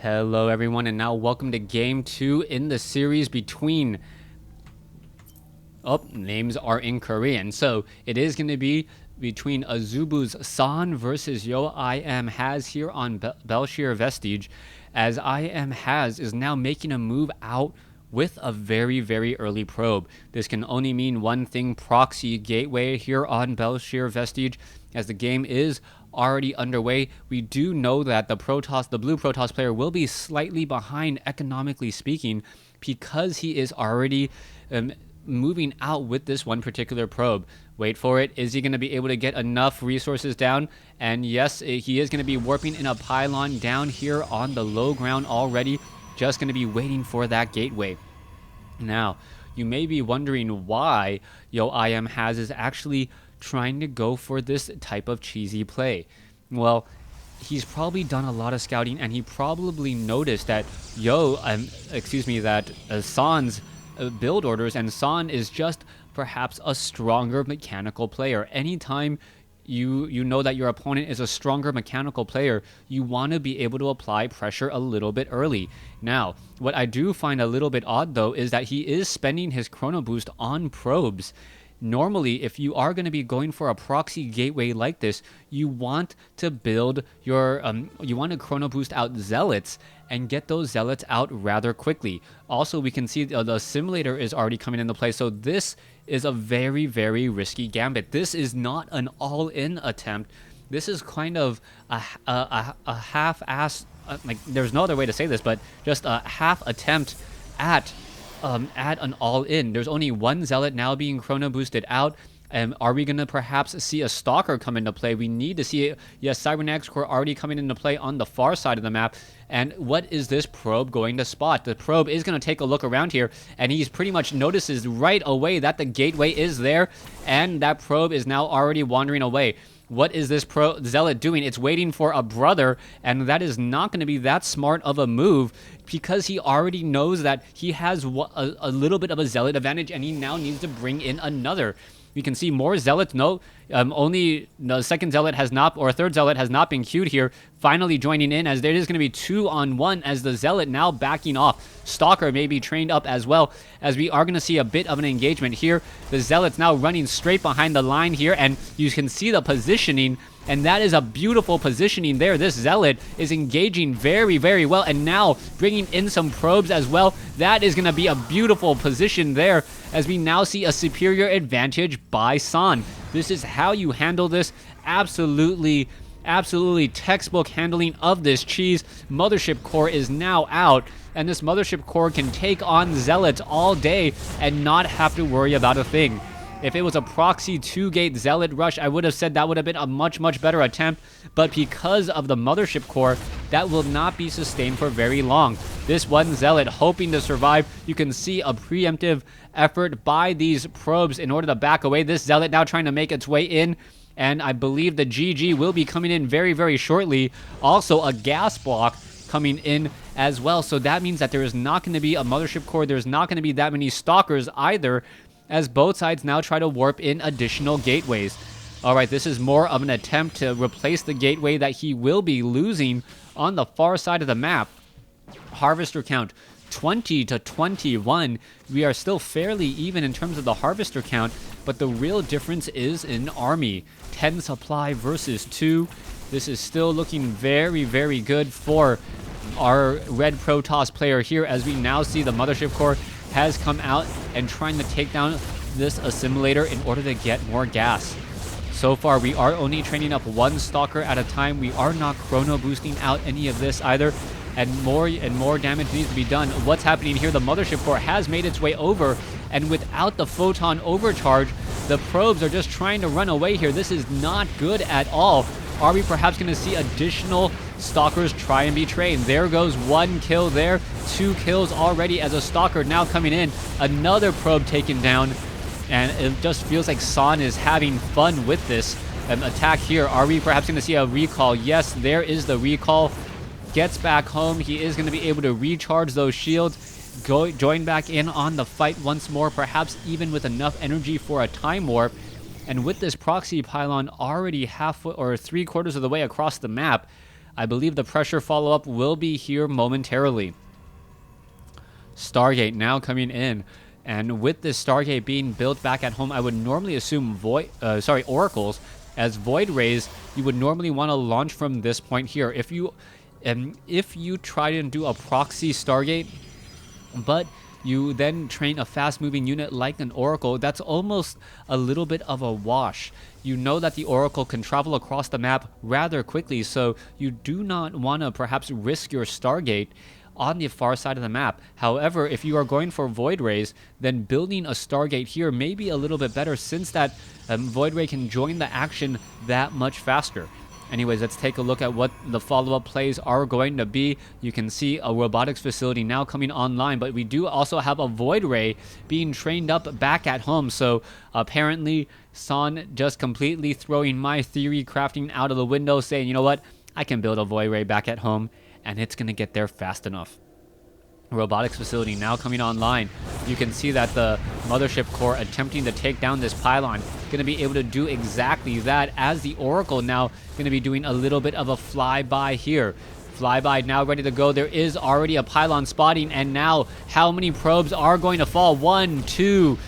Hello everyone, and now welcome to game 2 in the series between... Oh, names are in Korean. So it is going to be between Azubu's San versus Yo I Am Has here on Belshir Vestige, as I Am Has is now making a move out with a very early probe. This can only mean one thing: proxy gateway here on Belshir Vestige, as the game is already underway. We do know that the blue Protoss player will be slightly behind economically speaking, because he is already moving out with this one particular probe. Wait for it. Is he going to be able to get enough resources down? And yes, he is going to be warping in a pylon down here on the low ground already, just going to be waiting for that gateway. Now, you may be wondering why Yo I Am Has is actually trying to go for this type of cheesy play. Well, he's probably done a lot of scouting, and he probably noticed that San's build orders, and San is just perhaps a stronger mechanical player. Anytime you know that your opponent is a stronger mechanical player, you want to be able to apply pressure a little bit early. Now, what I do find a little bit odd though is that he is spending his chrono boost on probes. Normally, if you are going to be going for a proxy gateway like this, you want to build your, you want to chrono boost out zealots and get those zealots out rather quickly. Also, we can see the simulator is already coming into play, so this is a very risky gambit. This is not an all-in attempt. This is kind of a half-ass, like, there's no other way to say this, but just a half attempt at an all-in. There's only one zealot now being chrono boosted out. Are we going to perhaps see a stalker come into play? We need to see it. Yes, Cybernetics Core already coming into play on the far side of the map. And what is this probe going to spot? The probe is going to take a look around here, and he's pretty much notices right away that the gateway is there, and that probe is now already wandering away. What is this zealot doing? It's waiting for a brother, and that is not going to be that smart of a move, because he already knows that he has a little bit of a zealot advantage, and he now needs to bring in another. We can see more zealots. No, only the second zealot has not, or third zealot has not been queued here. Finally joining in, as there is going to be 2-on-1, as the zealot now backing off. Stalker may be trained up as well, as we are going to see a bit of an engagement here. The zealot's now running straight behind the line here, and you can see the positioning, and that is a beautiful positioning there. This zealot is engaging very well, and now bringing in some probes as well. That is going to be a beautiful position there, as we now see a superior advantage by San. This is how you handle this. Absolutely textbook handling of this cheese. Mothership Core is now out, and this Mothership Core can take on zealots all day and not have to worry about a thing. If it was a proxy 2-gate zealot rush, I would have said that would have been a much better attempt, but because of the Mothership Core, that will not be sustained for very long. This one zealot hoping to survive. You can see a preemptive effort by these probes in order to back away. This zealot now trying to make its way in, and I believe the GG will be coming in very shortly. Also, a gas block coming in as well, so that means that there is not going to be a Mothership Core. There's not going to be that many stalkers either, as both sides now try to warp in additional gateways. Alright, this is more of an attempt to replace the gateway that he will be losing on the far side of the map. Harvester count 20-21. We are still fairly even in terms of the harvester count, but the real difference is in army. 10 supply versus 2. This is still looking very good for our red Protoss player here, as we now see the Mothership Core has come out and trying to take down this assimilator in order to get more gas. So far, we are only training up one stalker at a time. We are not chrono boosting out any of this either, and more damage needs to be done. What's happening here? The Mothership Core has made its way over, and without the photon overcharge, the probes are just trying to run away here. This is not good at all. Are we perhaps going to see additional stalkers try and be trained? There goes one kill there. 2 kills already, as a stalker now coming in. Another probe taken down. And it just feels like San is having fun with this attack here. Are we perhaps going to see a recall? Yes, there is the recall. Gets back home. He is going to be able to recharge those shields. Join back in on the fight once more, perhaps even with enough energy for a time warp. And with this proxy pylon already half or 3/4 of the way across the map, I believe the pressure follow-up will be here momentarily. Stargate now coming in. And with this Stargate being built back at home, I would normally assume oracles. As Void Rays, you would normally want to launch from this point here. If you try to do a proxy Stargate, but you then train a fast-moving unit like an Oracle, that's almost a little bit of a wash. You know that the Oracle can travel across the map rather quickly, so you do not want to perhaps risk your Stargate on the far side of the map. However, if you are going for Void Rays, then building a Stargate here may be a little bit better, since that Void Ray can join the action that much faster. Anyways, let's take a look at what the follow-up plays are going to be. You can see a robotics facility now coming online, but we do also have a Void Ray being trained up back at home. So apparently, Son just completely throwing my theory crafting out of the window, saying, you know what, I can build a Void Ray back at home, and it's going to get there fast enough. Robotics facility now coming online. You can see that the mothership core attempting to take down this pylon, going to be able to do exactly that, as the Oracle now going to be doing a little bit of a flyby here. Flyby now ready to go. There is already a pylon spotting, and now how many probes are going to fall? 1, 2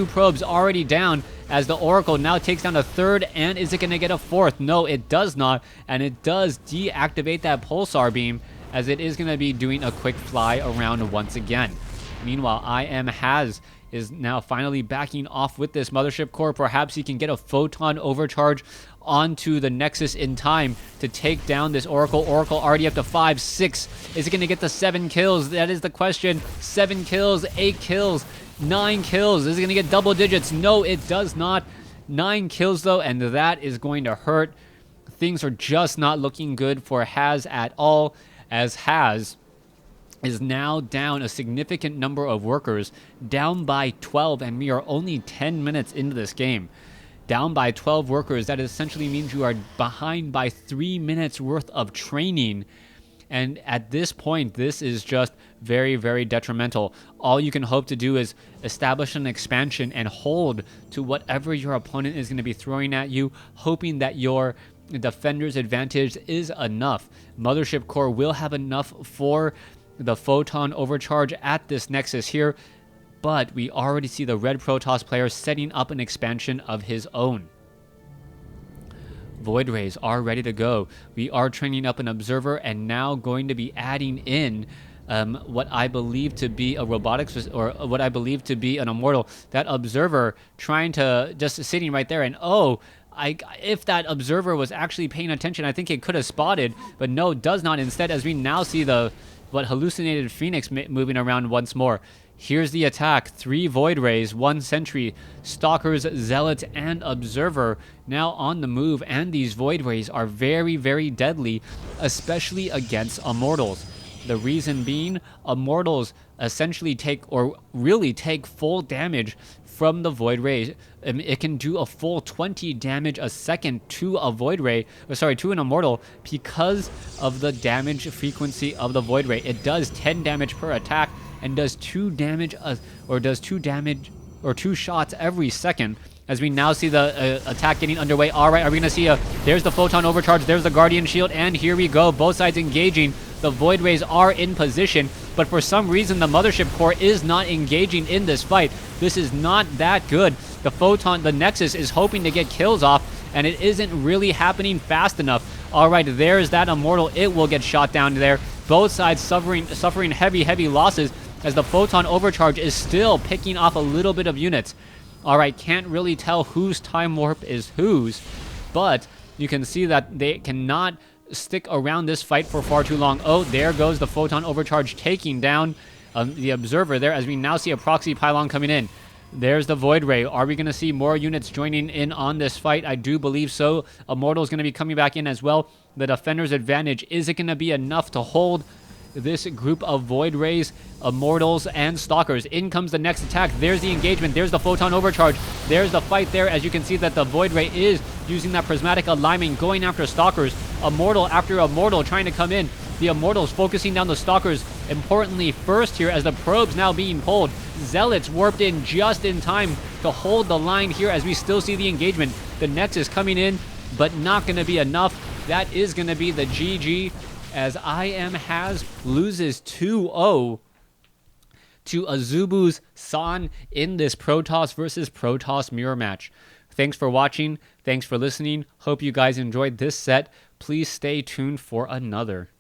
probes already down, as the Oracle now takes down a third. And is it going to get a fourth? No, it does not, and it does deactivate that pulsar beam, as it is going to be doing a quick fly around once again. Meanwhile, Haz is now finally backing off with this mothership core. Perhaps he can get a photon overcharge onto the Nexus in time to take down this Oracle. Oracle already up to 5, 6. Is it going to get the 7 kills? That is the question. 7 kills, 8 kills, 9 kills. Is it going to get double digits? No, it does not. 9 kills though, and that is going to hurt. Things are just not looking good for Haz at all, as Haz is now down a significant number of workers, down by 12, and we are only 10 minutes into this game. Down by 12 workers, that essentially means you are behind by 3 minutes worth of training. And at this point, this is just very, very detrimental. All you can hope to do is establish an expansion and hold to whatever your opponent is going to be throwing at you, hoping that your defender's advantage is enough. Mothership core will have enough for the photon overcharge at this Nexus here, but we already see the red Protoss player setting up an expansion of his own. Void Rays are ready to go. We are training up an observer, and now going to be adding in what I believe to be a robotics, or what I believe to be an immortal. That observer trying to just sitting right there, and if that observer was actually paying attention, I think it could have spotted, but no, does not. Instead, as we now see what hallucinated Phoenix moving around once more. Here's the attack. 3 Void Rays, 1 Sentry, Stalkers, Zealots, and Observer now on the move, and these Void Rays are very, very deadly, especially against Immortals. The reason being, Immortals essentially really take full damage from the Void Ray. It can do a full 20 damage a second to a Void Ray, to an Immortal, because of the damage frequency of the Void Ray. It does 10 damage per attack, and does 2 shots every second. As we now see the attack getting underway. All right, are we going to see there's the Photon Overcharge, there's the Guardian Shield, and here we go. Both sides engaging. The Void Rays are in position, but for some reason the Mothership Core is not engaging in this fight. This is not that good. The Nexus is hoping to get kills off, and it isn't really happening fast enough. All right, there's that Immortal. It will get shot down there. Both sides suffering heavy losses, as the Photon Overcharge is still picking off a little bit of units. All right, can't really tell whose Time Warp is whose, but you can see that they cannot stick around this fight for far too long. Oh, there goes the Photon Overcharge taking down the Observer there, as we now see a proxy pylon coming in. There's the Void Ray. Are we going to see more units joining in on this fight? I do believe so. Immortal is going to be coming back in as well. The Defender's advantage, is it going to be enough to hold this group of Void Rays, Immortals, and Stalkers? In comes the next attack. There's the engagement. There's the Photon Overcharge. There's the fight there, as you can see that the Void Ray is using that prismatic alignment, going after Stalkers. Immortal after Immortal trying to come in. The Immortals focusing down the Stalkers, importantly first here, as the probes now being pulled. Zealots warped in just in time to hold the line here, as we still see the engagement. The Nexus coming in, but not going to be enough. that is going to be the GG, as I Am Has loses 2-0 to Azubu's San in this Protoss versus Protoss mirror match. Thanks for watching. Thanks for listening. Hope you guys enjoyed this set. Please stay tuned for another.